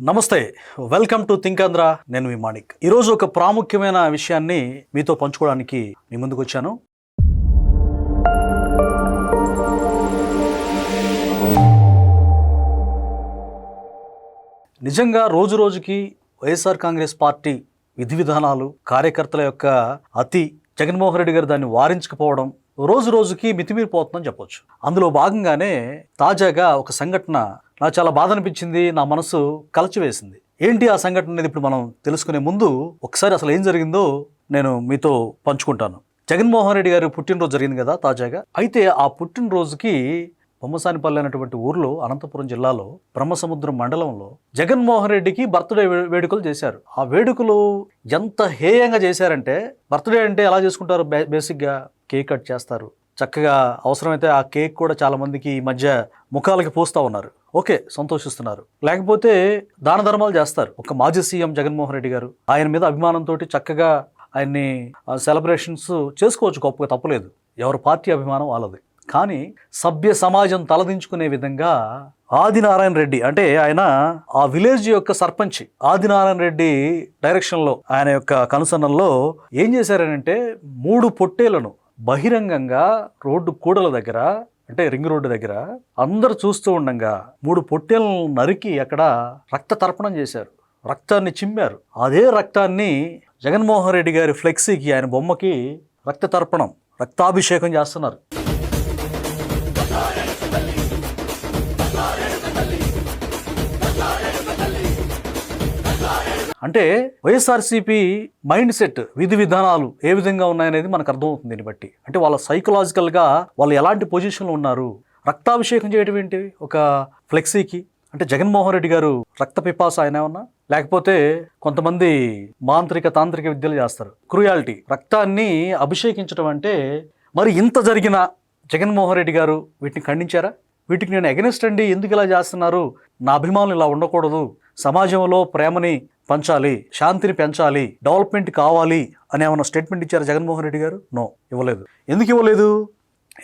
నమస్తే, welcome to think Andhra. నేను మీ మాణిక్. ఈరోజు ఒక ప్రాముఖ్యమైన విషయాన్ని మీతో పంచుకోవడానికి మీ ముందుకు వచ్చాను. నిజంగా రోజు రోజుకి వైఎస్ఆర్ కాంగ్రెస్ పార్టీ విధి విధానాలు, కార్యకర్తల యొక్క అతి, జగన్మోహన్ రెడ్డి గారు దాన్ని వారించకపోవడం రోజు రోజుకి మితిమీరిపోతుందని చెప్పొచ్చు. అందులో భాగంగానే తాజాగా ఒక సంఘటన నాకు చాలా బాధ అనిపించింది, నా మనసు కలచివేసింది. ఏంటి ఆ సంఘటన అనేది ఇప్పుడు మనం తెలుసుకునే ముందు ఒకసారి అసలు ఏం జరిగిందో నేను మీతో పంచుకుంటాను. జగన్మోహన్ రెడ్డి గారి పుట్టినరోజు జరిగింది కదా తాజాగా. అయితే ఆ పుట్టినరోజుకి బొమ్మసానిపల్లి అనేటువంటి ఊర్లో, అనంతపురం జిల్లాలో బ్రహ్మసముద్రం మండలంలో జగన్మోహన్ రెడ్డికి బర్త్డే వేడుకలు చేశారు. ఆ వేడుకలు ఎంత హేయంగా చేశారంటే, బర్త్డే అంటే ఎలా చేసుకుంటారు, బేసిక్గా కేక్ కట్ చేస్తారు, చక్కగా అవసరమైతే ఆ కేక్ కూడా చాలా మందికి ఈ మధ్య ముఖాలకి పూస్తూ ఉన్నారు. ఓకే, సంతోషిస్తున్నారు. లేకపోతే దాన ధర్మాలు చేస్తారు. ఒక మాజీ సీఎం జగన్మోహన్ రెడ్డి గారు, ఆయన మీద అభిమానంతో చక్కగా ఆయన్ని సెలబ్రేషన్స్ చేసుకోవచ్చు, గొప్పగా తప్పలేదు. ఎవరి పార్టీ అభిమానం వాళ్ళది. కానీ సభ్య సమాజం తలదించుకునే విధంగా ఆదినారాయణ రెడ్డి, అంటే ఆయన ఆ విలేజ్ యొక్క సర్పంచ్, ఆదినారాయణ రెడ్డి డైరెక్షన్లో, ఆయన యొక్క కనుసన్నల్లో ఏం చేశారనంటే 3 పొట్టేలను బహిరంగంగా రోడ్డు కూడల దగ్గర, అంటే రింగ్ రోడ్డు దగ్గర అందరు చూస్తూ ఉండగా 3 పొట్టేలను నరికి అక్కడ రక్త తర్పణం చేశారు, రక్తాన్ని చిమ్మారు. అదే రక్తాన్ని జగన్మోహన్ రెడ్డి గారి ఫ్లెక్సీకి, ఆయన బొమ్మకి రక్త తర్పణం, రక్తాభిషేకం చేస్తున్నారు. అంటే వైఎస్ఆర్సీపీ మైండ్ సెట్, విధి విధానాలు ఏ విధంగా ఉన్నాయనేది మనకు అర్థమవుతుంది దీన్ని బట్టి. అంటే వాళ్ళ సైకలాజికల్గా వాళ్ళు ఎలాంటి పొజిషన్లో ఉన్నారు. రక్తాభిషేకం చేయడం ఏంటి ఒక ఫ్లెక్సీకి? అంటే జగన్మోహన్ రెడ్డి గారు రక్త పిపాస ఆయన ఏమన్నా, లేకపోతే కొంతమంది మాంత్రిక తాంత్రిక విద్యలు చేస్తారు, క్రూయాలిటీ, రక్తాన్ని అభిషేకించడం అంటే. మరి ఇంత జరిగిన జగన్మోహన్ రెడ్డి గారు వీటిని ఖండించారా? వీటికి నేను అగెనిస్ట్ అండి, ఎందుకు ఇలా చేస్తున్నారు, నా అభిమానులు ఇలా ఉండకూడదు, సమాజంలో ప్రేమని పంచాలి, శాంతిని పెంచాలి, డెవలప్మెంట్ కావాలి అని ఏమైనా స్టేట్మెంట్ ఇచ్చారు జగన్మోహన్ రెడ్డి గారు? నో, ఇవ్వలేదు. ఎందుకు ఇవ్వలేదు?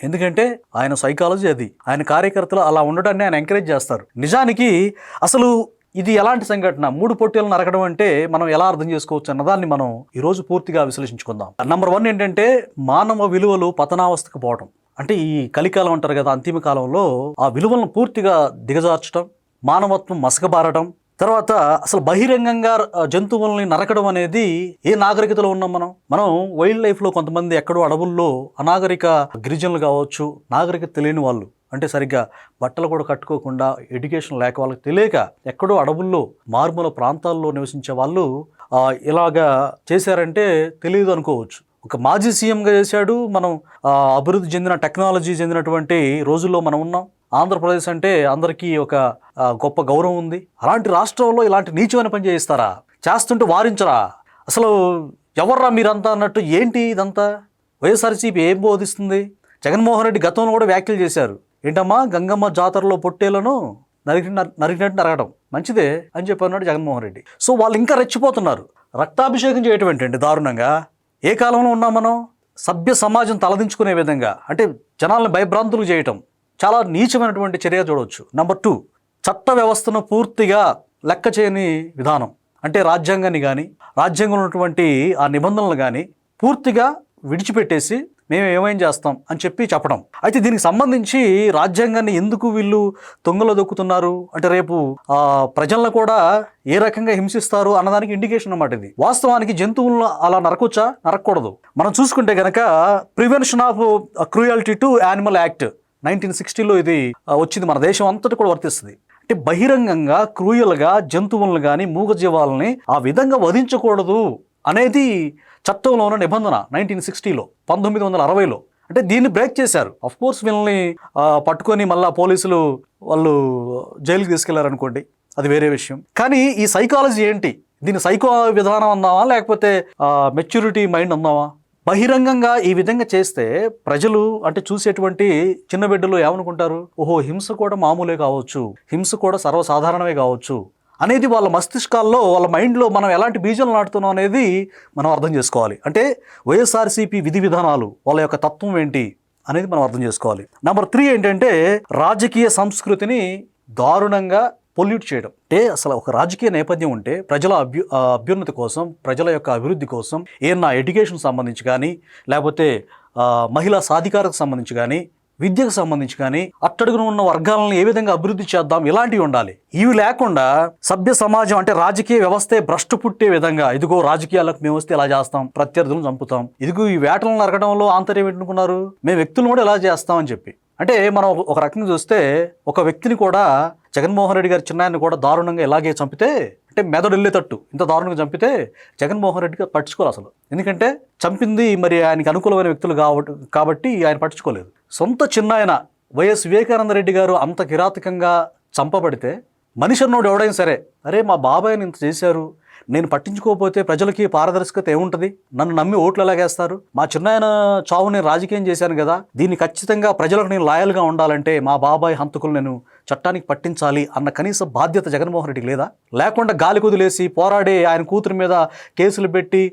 ఎందుకంటే ఆయన సైకాలజీ అది. ఆయన కార్యకర్తలు అలా ఉండడాన్ని ఆయన ఎంకరేజ్ చేస్తారు. నిజానికి అసలు ఇది ఎలాంటి సంఘటన? 3 పొట్టేలను నరకడం అంటే మనం ఎలా అర్థం చేసుకోవచ్చు అన్నదాన్ని మనం ఈరోజు పూర్తిగా విశ్లేషించుకుందాం. నంబర్ 1 ఏంటంటే, మానవ విలువలు పతనావస్థకు పోవడం. అంటే ఈ కలికాలం అంటారు కదా, అంతిమ కాలంలో ఆ విలువలను పూర్తిగా దిగజార్చడం, మానవత్వం మసకబారడం. తర్వాత అసలు బహిరంగంగా జంతువుల్ని నరకడం అనేది ఏ నాగరికతలో ఉన్నాం మనం వైల్డ్ లైఫ్లో కొంతమంది ఎక్కడో అడవుల్లో అనాగరిక గిరిజనులు కావచ్చు, నాగరికత తెలియని వాళ్ళు, అంటే సరిగ్గా బట్టలు కూడా కట్టుకోకుండా, ఎడ్యుకేషన్ లేక, వాళ్ళకి తెలియక ఎక్కడో అడవుల్లో మారుమూల ప్రాంతాల్లో నివసించే వాళ్ళు ఇలాగా చేశారంటే తెలియదు అనుకోవచ్చు. ఒక మాజీ సీఎంగా చేశాడు. మనం అభివృద్ధి చెందిన, టెక్నాలజీ చెందినటువంటి రోజుల్లో మనం ఉన్నాం. ఆంధ్రప్రదేశ్ అంటే అందరికీ ఒక గొప్ప గౌరవం ఉంది. అలాంటి రాష్ట్రంలో ఇలాంటి నీచమైన పని చేయిస్తారా? చేస్తుంటే వారించరా? అసలు ఎవర్రా మీరంతా అన్నట్టు. ఏంటి ఇదంతా? వైఎస్ఆర్సీపీ ఏం బోధిస్తుంది? జగన్మోహన్ రెడ్డి గతంలో కూడా వ్యాఖ్యలు చేశారు. ఏంటమ్మా, గంగమ్మ జాతరలో పొట్టేలను నరికినట్టు నరగడం మంచిదే అని చెప్పి అన్నాడు జగన్మోహన్ రెడ్డి. సో వాళ్ళు ఇంకా రెచ్చిపోతున్నారు. రక్తాభిషేకం చేయటం ఏంటండి దారుణంగా? ఏ కాలంలో ఉన్నాం మనం? సభ్య సమాజం తలదించుకునే విధంగా, అంటే జనాలను భయభ్రాంతులు చేయటం చాలా నీచమైనటువంటి చర్య చూడవచ్చు. నంబర్ 2, చట్ట వ్యవస్థను పూర్తిగా లెక్క చేయని విధానం. అంటే రాజ్యాంగాన్ని కానీ, రాజ్యాంగంలో ఉన్నటువంటి ఆ నిబంధనలు కానీ పూర్తిగా విడిచిపెట్టేసి మేము ఏమేం చేస్తాం అని చెప్పడం. అయితే దీనికి సంబంధించి రాజ్యాంగాన్ని ఎందుకు వీళ్ళు తొంగలో దొక్కుతున్నారు అంటే, రేపు ప్రజలను కూడా ఏ రకంగా హింసిస్తారు అన్నదానికి ఇండికేషన్ అన్నమాట ఇది. వాస్తవానికి జంతువులను అలా నరకొచ్చా? నరకూడదు. మనం చూసుకుంటే కనుక prevention of cruelty to animal act 1960లో ఇది వచ్చింది. మన దేశం అంతటి కూడా వర్తిస్తుంది. అంటే బహిరంగంగా క్రూయల్గా జంతువులను కానీ, మూగజీవాలని ఆ విధంగా వధించకూడదు అనేది చట్టంలో ఉన్న నిబంధన 1960లో, 1960లో. అంటే దీన్ని బ్రేక్ చేశారు. అఫ్ కోర్స్ వీళ్ళని పట్టుకొని మళ్ళా పోలీసులు వాళ్ళు జైలుకి తీసుకెళ్లారనుకోండి, అది వేరే విషయం. కానీ ఈ సైకాలజీ ఏంటి? దీన్ని సైకో విధానం అందామా, లేకపోతే మెచ్యూరిటీ మైండ్ అందామా? బహిరంగంగా ఈ విధంగా చేస్తే ప్రజలు, అంటే చూసేటువంటి చిన్న బిడ్డలు ఏమనుకుంటారు? ఓహో, హింస కూడా మామూలే కావచ్చు, హింస కూడా సర్వసాధారణమే కావచ్చు అనేది వాళ్ళ మస్తిష్కాల్లో, వాళ్ళ మైండ్లో మనం ఎలాంటి బీజాలు నాటుతున్నాం అనేది మనం అర్థం చేసుకోవాలి. అంటే వైఎస్ఆర్సీపీ విధి విధానాలు, వాళ్ళ యొక్క తత్వం ఏంటి అనేది మనం అర్థం చేసుకోవాలి. నంబర్ 3 ఏంటంటే, రాజకీయ సంస్కృతిని దారుణంగా పొల్యూట్ చేయడం. అంటే అసలు ఒక రాజకీయ నేపథ్యం ఉంటే ప్రజల అభ్యున్నతి కోసం, ప్రజల యొక్క అభివృద్ధి కోసం ఏమన్నా ఎడ్యుకేషన్ సంబంధించి కానీ, లేకపోతే మహిళా సాధికారకు సంబంధించి కానీ, విద్యకు సంబంధించి కానీ, అట్టడుగున ఉన్న వర్గాలను ఏ విధంగా అభివృద్ధి చేద్దాం, ఇలాంటివి ఉండాలి. ఇవి లేకుండా సభ్య సమాజం అంటే రాజకీయ వ్యవస్థే భ్రష్టు పుట్టే విధంగా, ఇదిగో రాజకీయాలకు మేము వస్తే ఇలా చేస్తాం, ప్రత్యర్థులను చంపుతాం, ఇదిగో ఈ వేటలను నరకడంలో ఆంతర్యం ఏంటనుకున్నారు, మేము వ్యక్తులను కూడా ఇలా చేస్తామని చెప్పి. అంటే మనం ఒక రకంగా చూస్తే ఒక వ్యక్తిని కూడా, జగన్మోహన్ రెడ్డి గారి చిన్నాయన్ని కూడా దారుణంగా ఇలాగే చంపితే, అంటే మెదడు వెళ్ళేటట్టు ఇంత దారుణంగా చంపితే జగన్మోహన్ రెడ్డి గారు పట్టించుకోవాలి అసలు. ఎందుకంటే చంపింది మరి ఆయనకి అనుకూలమైన వ్యక్తులు కాబట్టి ఆయన పట్టించుకోలేదు. సొంత చిన్నాయన వైఎస్ వివేకానంద రెడ్డి గారు అంత కిరాతకంగా చంపబడితే మనిషి అన్నోడు ఎవడైనా సరే, అరే మా బాబాయ్ని ఇంత చేశారు, నేను పట్టించుకోకపోతే ప్రజలకి పారదర్శకత ఏముంటుంది, నన్ను నమ్మి ఓట్లు ఎలాగేస్తారు, మా చిన్నాయన చావు నేను రాజకీయం చేశాను కదా, దీన్ని ఖచ్చితంగా ప్రజలకు నేను లాయల్గా ఉండాలంటే మా బాబాయ్ హంతకులు నేను చట్టానికి పట్టించాలి అన్న కనీస బాధ్యత జగన్మోహన్ రెడ్డికి లేదా? లేకుండా గాలి కుదిలేసి పోరాడే ఆయన కూతురు మీద కేసులు పెట్టి,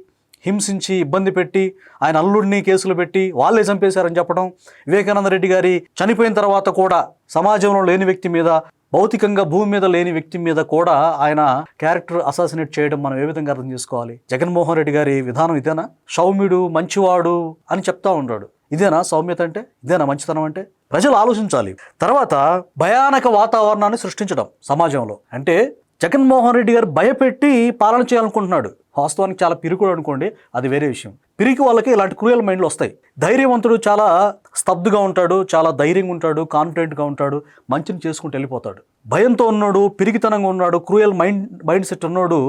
హింసించి, ఇబ్బంది పెట్టి, ఆయన అల్లుడిని కేసులు పెట్టి వాళ్ళే చంపేశారని చెప్పడం, వివేకానంద రెడ్డి గారి చనిపోయిన తర్వాత కూడా సమాజంలో లేని వ్యక్తి మీద, భౌతికంగా భూమి మీద లేని వ్యక్తి మీద కూడా ఆయన క్యారెక్టర్ అసాసినేట్ చేయడం మనం ఏ విధంగా అర్థం చేసుకోవాలి? జగన్మోహన్ రెడ్డి గారి విధానం ఇదేనా? సౌమ్యుడు, మంచివాడు అని చెప్తా ఉంటాడు. ఇదేనా సౌమ్యత అంటే? ఇదేనా మంచితనం అంటే? ప్రజలు ఆలోచించాలి. తర్వాత భయానక వాతావరణాన్ని సృష్టించడం సమాజంలో. అంటే జగన్మోహన్ రెడ్డి గారు భయపెట్టి పాలన చేయాలనుకుంటున్నాడు. వాస్తవానికి చాలా పిరికుడు అనుకోండి, అది వేరే విషయం. పిరికి వాళ్ళకి ఇలాంటి క్రూయల్ మైండ్లు వస్తాయి. ధైర్యవంతుడు చాలా స్తబ్దుగా ఉంటాడు, చాలా ధైర్యంగా ఉంటాడు, కాన్ఫిడెంట్గా ఉంటాడు, మంచిని చేసుకుంటూ వెళ్ళిపోతాడు. భయంతో ఉన్నాడు, పిరికితనంగా ఉన్నాడు, క్రూయల్ మైండ్ సెట్ ఉన్నాడు,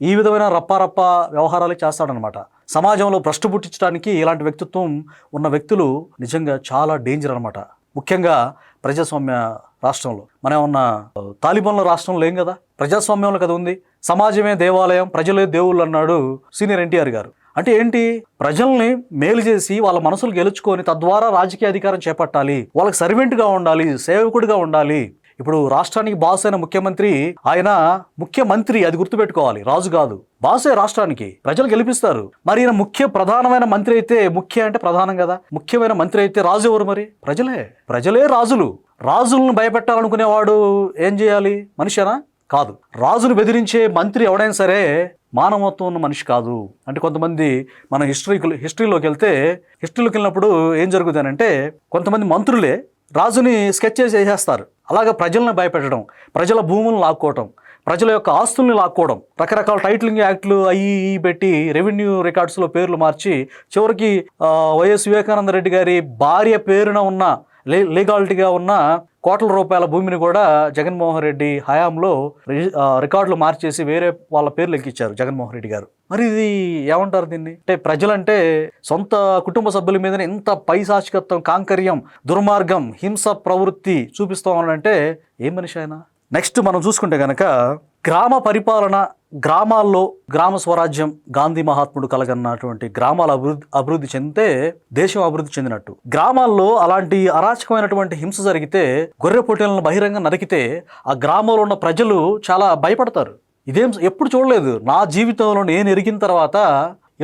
ఈ విధమైన రప్పారప్ప వ్యవహారాలు చేస్తాడనమాట. సమాజంలో భ్రష్టు పుట్టించడానికి ఇలాంటి వ్యక్తిత్వం ఉన్న వ్యక్తులు నిజంగా చాలా డేంజర్ అనమాట. ముఖ్యంగా ప్రజాస్వామ్య రాష్ట్రంలో. మనం ఏమన్నా తాలిబాన్ల రాష్ట్రంలో లేం కదా, ప్రజాస్వామ్యంలో కదా ఉంది. సమాజమే దేవాలయం, ప్రజలే దేవుళ్ళు అన్నాడు సీనియర్ ఎన్టీఆర్ గారు. అంటే ఏంటి? ప్రజల్ని మేలు చేసి వాళ్ళ మనసులు గెలుచుకొని తద్వారా రాజకీయ అధికారం చేపట్టాలి, వాళ్ళకి సర్వెంట్గా ఉండాలి, సేవకుడిగా ఉండాలి. ఇప్పుడు రాష్ట్రానికి బాస్ అయిన ముఖ్యమంత్రి, ఆయన ముఖ్యమంత్రి, అది గుర్తుపెట్టుకోవాలి, రాజు కాదు. బాసే రాష్ట్రానికి, ప్రజలు గెలిపిస్తారు. మరి ఈయన ప్రధానమైన మంత్రి అయితే, ముఖ్య అంటే ప్రధానం కదా, ముఖ్యమైన మంత్రి అయితే రాజు ఎవరు? మరి ప్రజలే రాజులు. రాజులను భయపెట్టాలనుకునేవాడు ఏం చేయాలి? మనిషేనా? కాదు. రాజును బెదిరించే మంత్రి ఎవడైనా సరే మానవత్వం ఉన్న మనిషి కాదు. అంటే కొంతమంది మన హిస్టరీలోకి వెళ్ళినప్పుడు ఏం జరుగుతుందంటే, కొంతమంది మంత్రులే రాజుని స్కెచ్ చేసి వేసేస్తారు. అలాగే ప్రజలను భయపెట్టడం, ప్రజల భూములను లాక్కోవటం, ప్రజల యొక్క ఆస్తుల్ని లాక్కోవడం, రకరకాల టైటిలింగ్ యాక్ట్లు అయ్యి పెట్టి రెవెన్యూ రికార్డ్స్లో పేర్లు మార్చి, చివరికి వైఎస్ వివేకానంద రెడ్డి గారి భార్య పేరున ఉన్న లీగాలిటీగా ఉన్న కోట్ల రూపాయల భూమిని కూడా జగన్మోహన్ రెడ్డి హయాంలో రికార్డులు మార్చేసి వేరే వాళ్ళ పేర్లు ఎక్కించారు జగన్మోహన్ రెడ్డి గారు. మరి ఇది ఏమంటారు దీన్ని? అంటే ప్రజలంటే సొంత కుటుంబ సభ్యుల మీద ఇంత పైశాచికత్వం, కాంకర్యం, దుర్మార్గం, హింస ప్రవృత్తి చూపిస్తామనంటే ఏం మనిషి ఆయన? నెక్స్ట్ మనం చూసుకుంటే కనుక గ్రామ పరిపాలన, గ్రామాల్లో గ్రామ స్వరాజ్యం, గాంధీ మహాత్ముడు కలగన్నటువంటి గ్రామాల అభివృద్ధి చెందితే దేశం అభివృద్ధి చెందినట్టు. గ్రామాల్లో అలాంటి అరాచకమైనటువంటి హింస జరిగితే, గొర్రె పొట్టేలను బహిరంగ నరికితే ఆ గ్రామంలో ఉన్న ప్రజలు చాలా భయపడతారు. ఇదేం ఎప్పుడు చూడలేదు నా జీవితంలో. నేను ఎరిగిన తర్వాత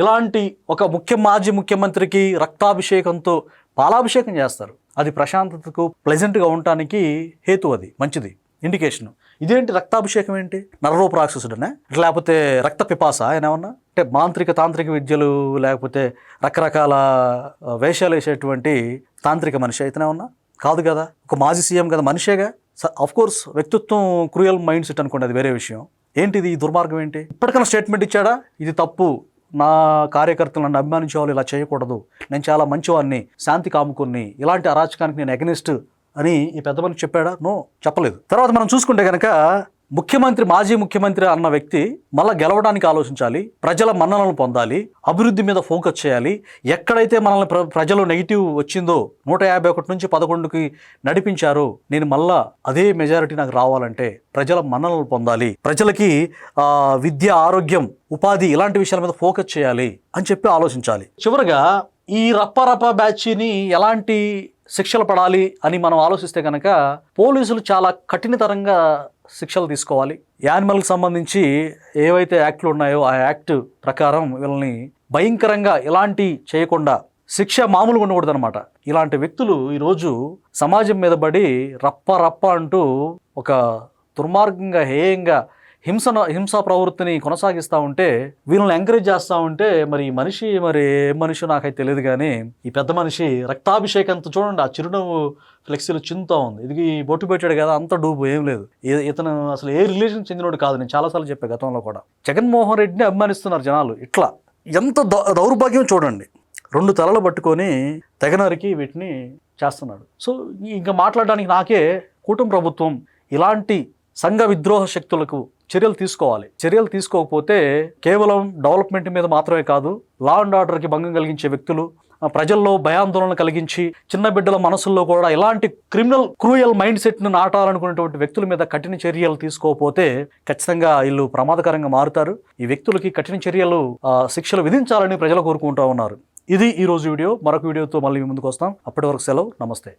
ఇలాంటి ఒక మాజీ ముఖ్యమంత్రికి రక్తాభిషేకంతో పాలాభిషేకం చేస్తారు. అది ప్రశాంతతకు, ప్లెజెంట్గా ఉండటానికి హేతు, అది మంచిది, ఇండికేషన్. ఇదేంటి రక్తాభిషేకం ఏంటి? నరరూప రాక్షసుడనే, లేకపోతే రక్త పిపాస ఆయన ఏమన్నా? అంటే మాంత్రిక తాంత్రిక విద్యలు, లేకపోతే రకరకాల వేషాలు వేసేటువంటి తాంత్రిక మనిషి అయితేనే ఉన్నా? కాదు కదా, ఒక మాజీ సీఎం కదా, మనిషేగా. కోర్స్ వ్యక్తిత్వం క్రూయల్ మైండ్ సెట్ అనుకోండి, అది వేరే విషయం. ఏంటిది ఈ దుర్మార్గం ఏంటి? ఇప్పటికైనా స్టేట్మెంట్ ఇచ్చాడా, ఇది తప్పు, నా కార్యకర్తలు నన్ను అభిమానించే వాళ్ళు ఇలా చేయకూడదు, నేను చాలా మంచివాడిని, శాంతి కాముకుని, ఇలాంటి అరాచకానికి నేను అగెనిస్ట్ అని ఈ పెద్ద మనిషి చెప్పాడా? నో, చెప్పలేదు. తర్వాత మనం చూసుకుంటే కనుక మాజీ ముఖ్యమంత్రి అన్న వ్యక్తి మళ్ళీ గెలవడానికి ఆలోచించాలి, ప్రజల మన్ననలను పొందాలి, అభివృద్ధి మీద ఫోకస్ చేయాలి. ఎక్కడైతే మనల్ని ప్రజలు నెగిటివ్ వచ్చిందో 151 నుంచి 11కి నడిపించారో, నేను మళ్ళా అదే మెజారిటీ నాకు రావాలంటే ప్రజల మన్ననలు పొందాలి, ప్రజలకి విద్య, ఆరోగ్యం, ఉపాధి ఇలాంటి విషయాల మీద ఫోకస్ చేయాలి అని చెప్పి ఆలోచించాలి. చివరగా ఈ రప్ప బ్యాచ్ని ఎలాంటి శిక్షలు పడాలి అని మనం ఆలోచిస్తే కనుక, పోలీసులు చాలా కఠినతరంగా శిక్షలు తీసుకోవాలి. యానిమల్కి సంబంధించి ఏవైతే యాక్ట్లు ఉన్నాయో ఆ యాక్ట్ ప్రకారం వీళ్ళని భయంకరంగా ఇలాంటి చేయకుండా శిక్ష మామూలుగా ఉండకూడదు అనమాట. ఇలాంటి వ్యక్తులు ఈరోజు సమాజం మీద పడి రప్ప అంటూ ఒక దుర్మార్గంగా హేయంగా హింసా ప్రవృత్తిని కొనసాగిస్తూ ఉంటే, వీళ్ళని ఎంకరేజ్ చేస్తూ ఉంటే, మరి ఈ మనిషి మరి ఏ మనిషి నాకైతే తెలియదు కానీ ఈ పెద్ద మనిషి రక్తాభిషేకంతో చూడండి ఆ చిరునవ్వు ఫ్లెక్సీలో చింతా ఉంది. ఇది బొట్టు పెట్టాడు కదా, అంత డూబు ఏం లేదు. ఇతను అసలు ఏ రిలేషన్ చెందినోడు కాదు. నేను చాలాసార్లు చెప్పాను గతంలో కూడా. జగన్మోహన్ రెడ్డిని అభిమానిస్తున్నారు జనాలు. ఇట్లా ఎంత దౌర్భాగ్యం చూడండి. 2 తలలు పట్టుకొని తెగనరికి వీటిని చేస్తున్నాడు. సో ఇంకా మాట్లాడడానికి నాకే కూటమి ప్రభుత్వం ఇలాంటి సంఘ విద్రోహ శక్తులకు చర్యలు తీసుకోవాలి. చర్యలు తీసుకోకపోతే కేవలం డెవలప్మెంట్ మీద మాత్రమే కాదు, లా అండ్ ఆర్డర్కి భంగం కలిగించే వ్యక్తులు, ప్రజల్లో భయాందోళన కలిగించి చిన్న బిడ్డల మనసుల్లో కూడా ఇలాంటి క్రూయల్ మైండ్ సెట్ను నాటాలనుకునేటువంటి వ్యక్తుల మీద కఠిన చర్యలు తీసుకోకపోతే ఖచ్చితంగా వీళ్ళు ప్రమాదకరంగా మారుతారు. ఈ వ్యక్తులకి కఠిన చర్యలు, శిక్షలు విధించాలని ప్రజలు కోరుకుంటూ ఉన్నారు. ఇది ఈరోజు వీడియో. మరొక వీడియోతో మళ్ళీ ముందుకు వస్తాం. అప్పటి వరకు సెలవు. నమస్తే.